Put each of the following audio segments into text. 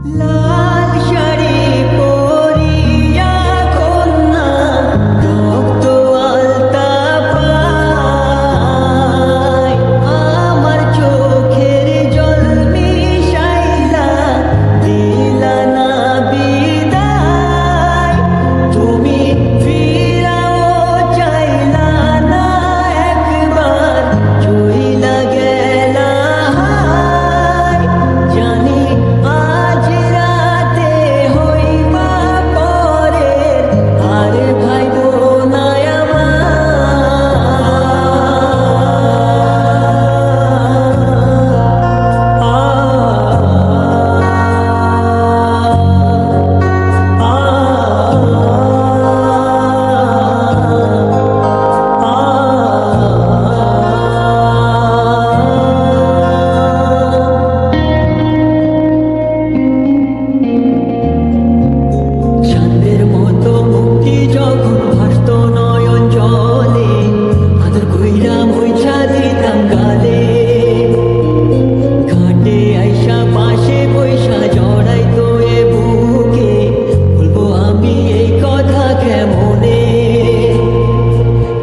লাল শাড়ি পরিয়া কন্যা রক্ত আলতা পায় আমার চোখের জল মিশাইলা দিলা না বিদায় তুমি ফিরাও চাইলা না একবার চইলা গেলা হায় জানি আজ রাতে হইবা পরের আর ভাইব না চাঁদের মতো মুক্তি যখন ভাসত নয়ন জলে আদর কইরা মুইছা দিতাম গালে ঘাটে আইসা পাশে বৈশা জড়াইতো এ বুকে বলবো আমি এই কথা কেমনে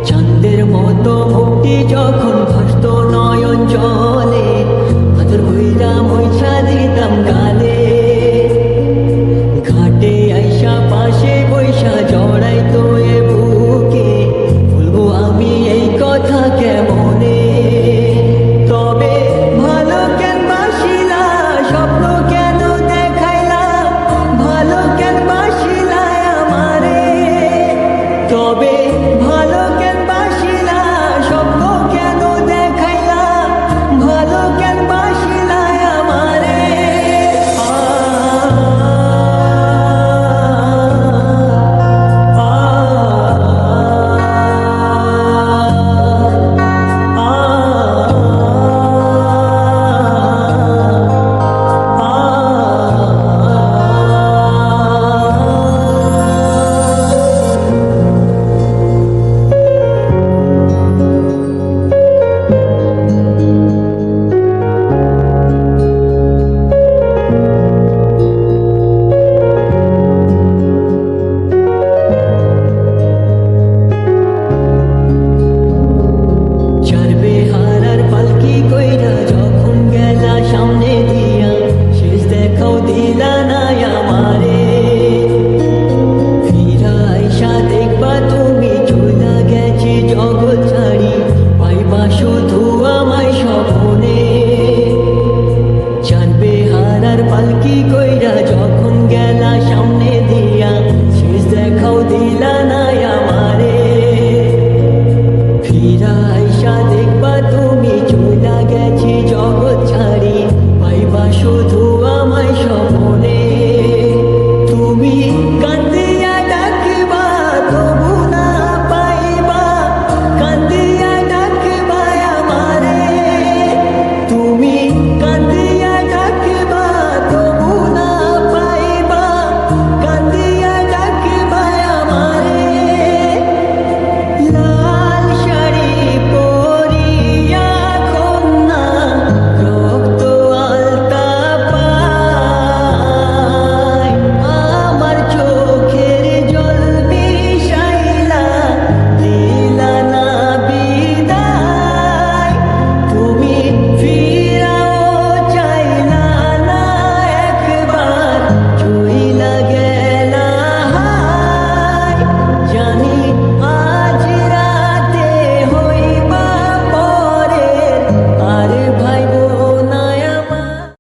চাঁদের মতো মুক্তি যখন ভাসত নয়ন জলে আদর কইরা মুইছা দিতাম গালে ঘাটে আইসা পাশে বৈশা জড়াইতো এ বুকে বলবো আমি এই কথা কেমনে তবে ভালো কেন বাসিলা স্বপ্ন কেন দেখাইলা ভালো কেন বাসিলা আমারে তবে ভালো কেন বাসিলা স্বপ্ন কেন দেখাইলা ভালো কেন বাসিলা আমারে চারবে হারার পালকি কইরা যখন গেলা সামনে দিয়া শেষ দেখাও দিলা